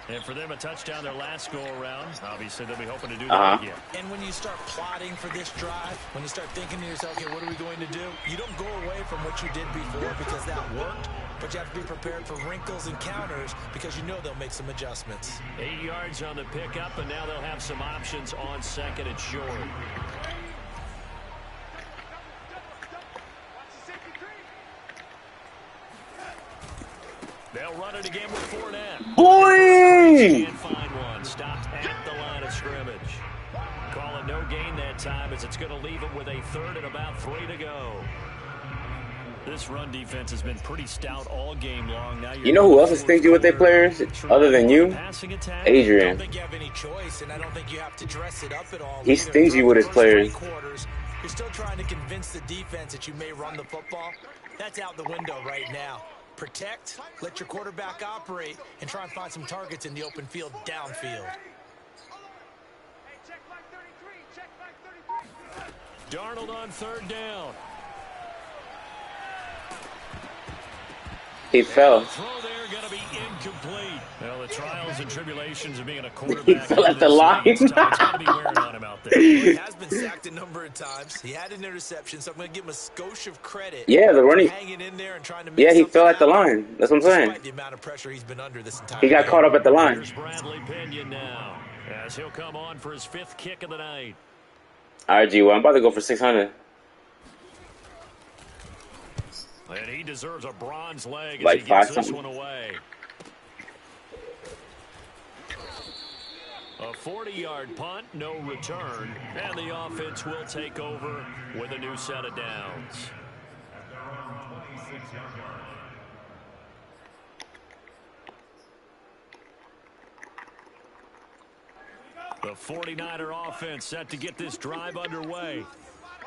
And for them, a touchdown their last go-around. Obviously, they'll be hoping to do that again. And when you start plotting for this drive, when you start thinking to yourself, okay, what are we going to do? You don't go away from what you did before because that worked, but you have to be prepared for wrinkles and counters because you know they'll make some adjustments. 8 yards on the pickup, and now they'll have some options on second and short. They'll run it again with Fournette. Boy! Can't find one. Stopped at the line of scrimmage. Call it no gain that time as it's going to leave them with a 3rd and about 3 to go. This run defense has been pretty stout all game long. Now you know who else is stingy with their players other than you? Adrian. I don't think you have any choice, and I don't think you have to dress it up at all. He's stingy with his players. You're still trying to convince the defense that you may run the football. That's out the window right now. Protect, let your quarterback operate, and try and find some targets in the open field downfield. Darnold on 3rd down. He fell. Throw there going to be incomplete. Well, the trials and tribulations of being a quarterback. He fell at the line. It's got to be wearing on him out there. He has been sacked a number of times. He had an interception, so I'm going to give him a skosh of credit. Yeah, the running. Hanging in there and trying to make yeah, he fell at the line. That's what I'm saying. The amount of pressure he's been under this entire he got game. caught up at the line. Here's Bradley Pinion now, as he'll come on for his 5th kick of the night. All right, G. Well, I'm about to go for 600. And he deserves a bronze leg as like he gets this something. one away. A 40-yard punt, no return, and the offense will take over with a new set of downs. The 49er offense set to get this drive underway.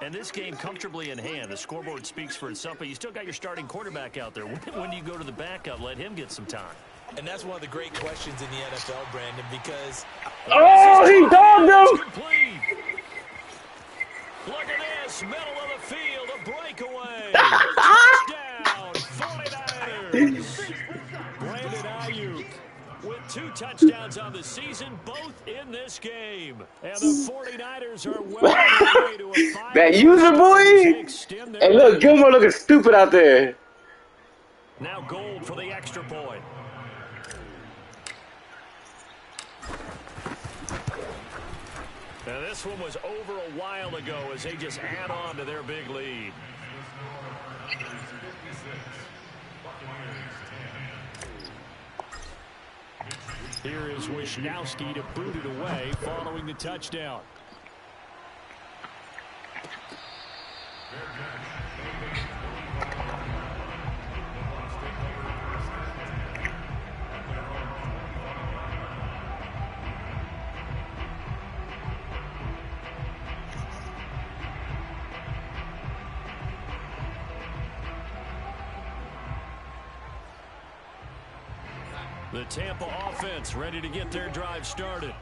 And this game comfortably in hand. The scoreboard speaks for itself, but you still got your starting quarterback out there. When do you go to the backup? Let him get some time. And that's one of the great questions in the NFL, Brandon, because... Oh, he dogged him! Look at this. Middle of the field. A breakaway. Touchdown. 49ers. Brandon Ayuk with 2 touchdowns on the season, both in this game. And the 49ers are well on their way to a 5. That user boy! Hey, look, Gilmore looking stupid out there. Now Gold for the extra point. Now this one was over a while ago as they just add on to their big lead. Here is Wishnowski to boot it away following the touchdown. The Tampa offense ready to get their drive started.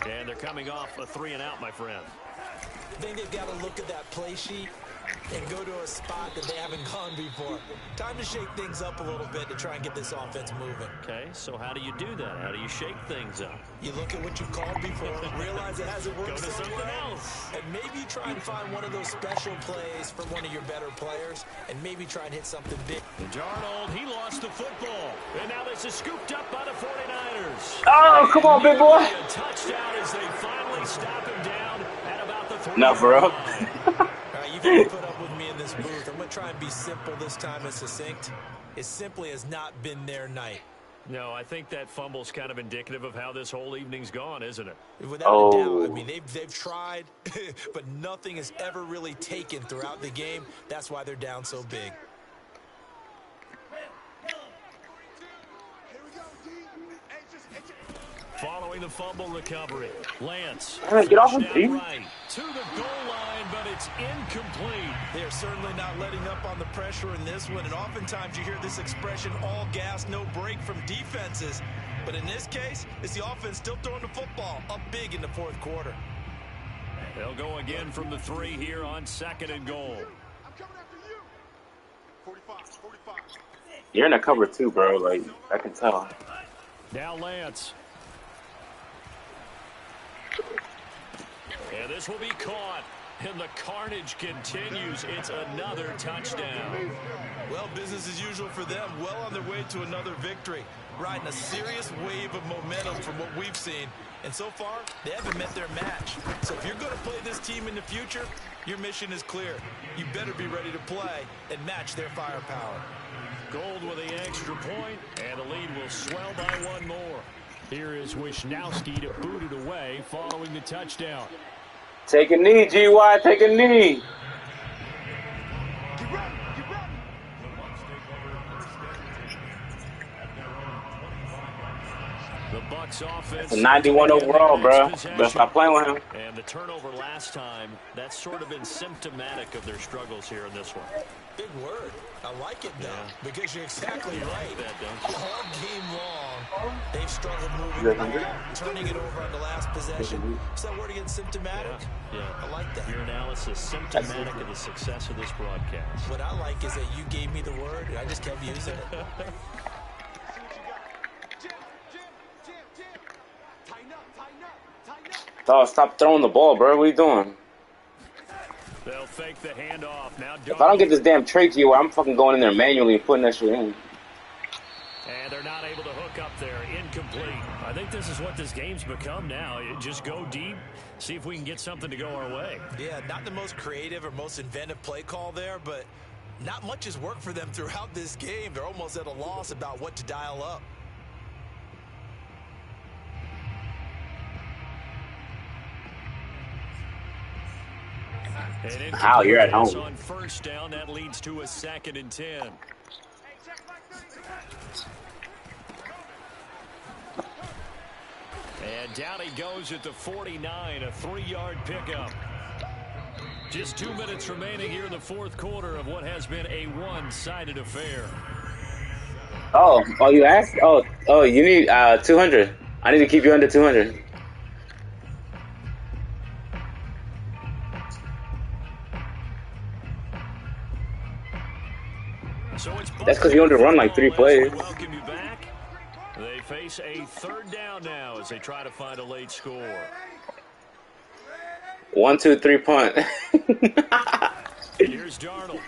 And they're coming off a 3-and-out, my friend. I think they've got to look at that play sheet and go to a spot that they haven't gone before. Time to shake things up a little bit to try and get this offense moving. Okay, so how do you do that? How do you shake things up? You look at what you called before, realize it hasn't worked Go to so something well, else. and maybe try and find one of those special plays from one of your better players, and maybe try and hit something big. Darnold, he lost the football. And now this is scooped up by the 49ers. Oh, come on, big boy. A touchdown as they finally stop him down at about the 49 No, bro. All right, you've got to put up with me in this booth. I'm going to try and be simple this time and succinct. It simply has not been their night. No, I think that fumble's kind of indicative of how this whole evening's gone, isn't it? Without a doubt. I mean, they've tried, but nothing has ever really taken throughout the game. That's why they're down so big. Following the fumble recovery, Lance. Get off him, G. Right to the goal line, but it's incomplete. They're certainly not letting up on the pressure in this one, and oftentimes you hear this expression, all gas, no break from defenses. But in this case, it's the offense still throwing the football up big in the fourth quarter. They'll go again from the 3 here on 2nd and goal. I'm coming after you. 45. You're in a cover too, bro. Like, I can tell. Now Lance. And this will be caught. And the carnage continues. It's another touchdown. Well, business as usual for them. Well on their way to another victory. Riding a serious wave of momentum from what we've seen. And so far, they haven't met their match. So if you're going to play this team in the future, your mission is clear. You better be ready to play and match their firepower. Gold with the extra point, and the lead will swell by 1 more. Here is Wisnowski to boot it away following the touchdown. Take a knee, GY. Take a knee. Get ready. The Bucs offense. It's a 91 overall, bro. Better stop playing with him. And the turnover last time, that's sort of been symptomatic of their struggles here in this one. Big word. I like it, though, because you're exactly right. All game long, they've struggled moving the ball, turning it over on the last possession. Is that word again, symptomatic? Yeah. I like that. Your analysis, symptomatic of the success of this broadcast. What I like is that you gave me the word, and I just kept using it. Oh, stop throwing the ball, bro. What are you doing? They'll fake the handoff. Now If I don't get this damn trait GY, I'm fucking going in there manually and putting that shit in. And they're not able to hook up there. Incomplete. I think this is what this game's become now. Just go deep, see if we can get something to go our way. Yeah, not the most creative or most inventive play call there, but not much has worked for them throughout this game. They're almost at a loss about what to dial up. How you're at home. On 1st down, that leads to a 2nd and 10. And down he goes at the 49, a 3-yard pickup. Just 2 minutes remaining here in the fourth quarter of what has been a one-sided affair. Oh, you asked? Oh, you need 200. I need to keep you under 200. So that's because you only run like 3 plays. Welcome you back. They face a 3rd down now as they try to find a late score. 1, 2, 3 punt. Here's Darnold.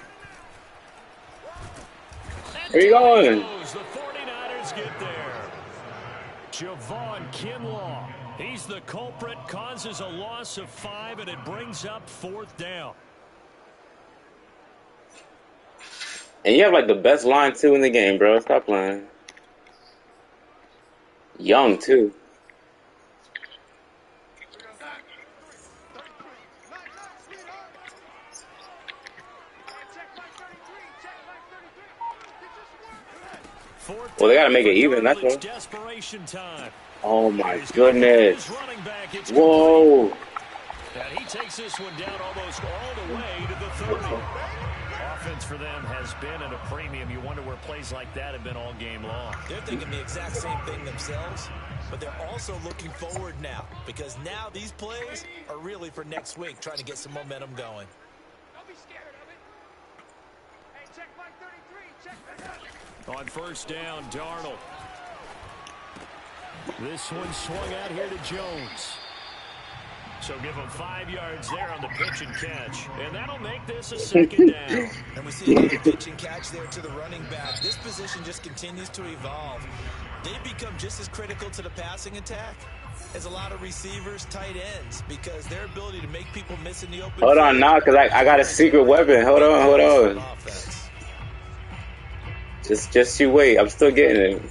Where you going? The 49ers get there. Javon Kinlaw. He's the culprit, causes a loss of 5, and it brings up 4th down. And you have like the best line too in the game, bro. Stop playing. Young too. Well, they gotta make it even. That's what. Desperation time. Oh my goodness! Whoa! And he takes this one down almost all the way to the 30. Offense for them has been at a premium. You wonder where plays like that have been all game long. They're thinking the exact same thing themselves, but they're also looking forward now because now these plays are really for next week, trying to get some momentum going. Don't be scared of it. On first down, Darnold. This one swung out here to Jones. So give him 5 yards there on the pitch and catch. And that'll make this a second down. And we see another pitch and catch there to the running back. This position just continues to evolve. They've become just as critical to the passing attack as a lot of receivers, tight ends, because their ability to make people miss in the open Hold on field now, because I got a secret weapon. Hold on. Just you wait. I'm still getting it.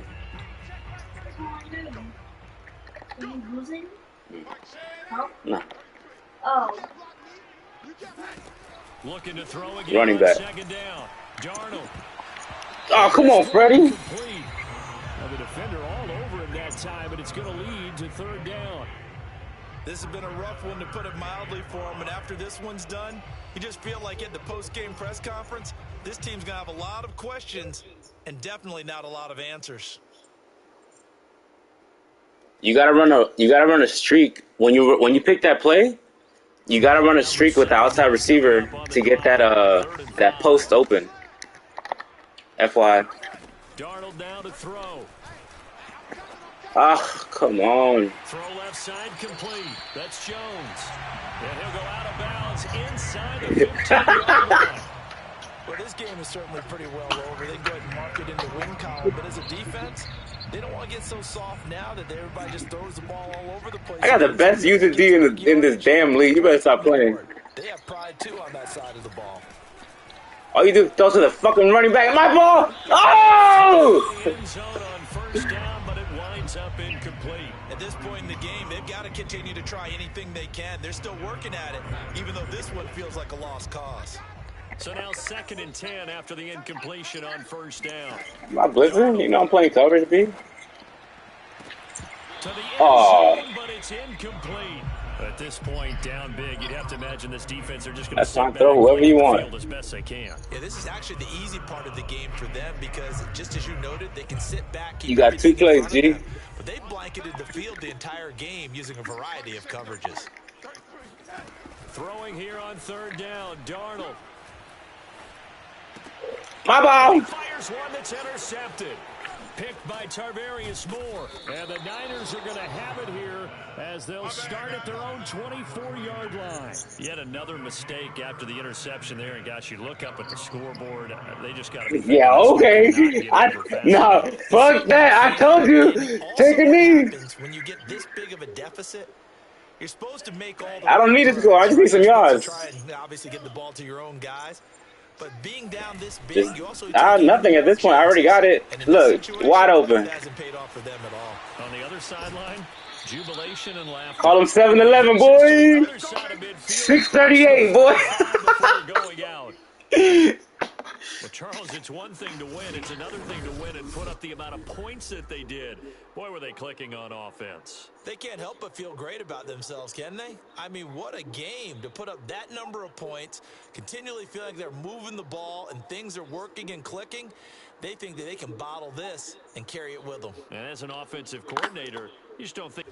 No. Oh. Looking to throw again. Running back. Second down. Darnold. Oh, come on, Freddie. Now the defender all over him that time, but it's going to lead to third down. This has been a rough one, to put it mildly, for him. And after this one's done, you just feel like at the post-game press conference, this team's going to have a lot of questions and definitely not a lot of answers. You gotta run a streak when you pick that play. You gotta run a streak with the outside receiver to get that post open. FYI. Darnold now to throw. Ah, come on. Throw left side complete. That's Jones. And he'll go out of bounds inside the 15-yard line. Well, this game is certainly pretty well over. They can go ahead and mark it in the win column. But as a defense, they don't want to get so soft now that everybody just throws the ball all over the place. I got the best USD in this damn league. You better stop playing. They have pride, too, on that side of the ball. All you do is throw to the fucking running back. My ball! Oh! End zone on first down, but it winds up incomplete. At this point in the game, they've got to continue to try anything they can. They're still working at it, even though this one feels like a lost cause. So now 2nd and 10 after the incompletion on first down. My blizzard? You know I'm playing coverage, B. To the end zone, but it's incomplete. At this point, down big, you'd have to imagine this defense are just going to sit back throw whoever you want as best they can. Yeah, this is actually the easy part of the game for them because, just as you noted, they can sit back. You got 2 plays, G. But they blanketed the field the entire game using a variety of coverages. Throwing here on third down, Darnold. My ball! He fires one that's intercepted. Picked by Tarvarius Moore. And the Niners are going to have it here as they'll start at their own 24-yard line. Yet another mistake after the interception there. And, gosh, you look up at the scoreboard. They just got to be... Yeah, okay. No, fuck that. I told you. Take a knee. When you get this big of a deficit, you're supposed to make all the... I don't need to score. I just need some yards. Try and obviously get the ball to your own guys. But being down this big, you also nothing at this point. I already got it. Look, wide open. Hasn't paid off for them at all. On the other sideline, jubilation and laughter. Call him 7-11, boy. 638, boy. Going out. Well, Charles, it's one thing to win. It's another thing to win and put up the amount of points that they did. Boy, were they clicking on offense. They can't help but feel great about themselves, can they? I mean, what a game to put up that number of points, continually feeling like they're moving the ball and things are working and clicking. They think that they can bottle this and carry it with them. And as an offensive coordinator, you just don't think...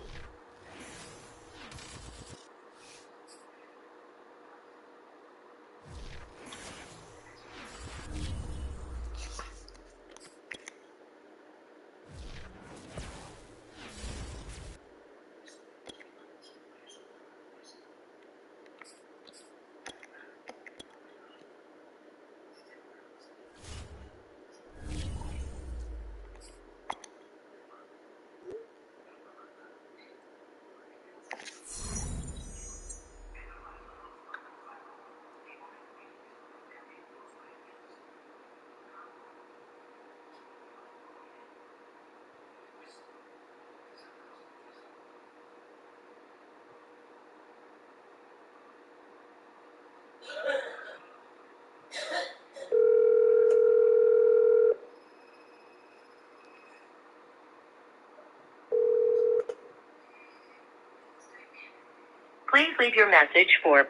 Please leave your message for...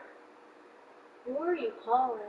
Who are you calling?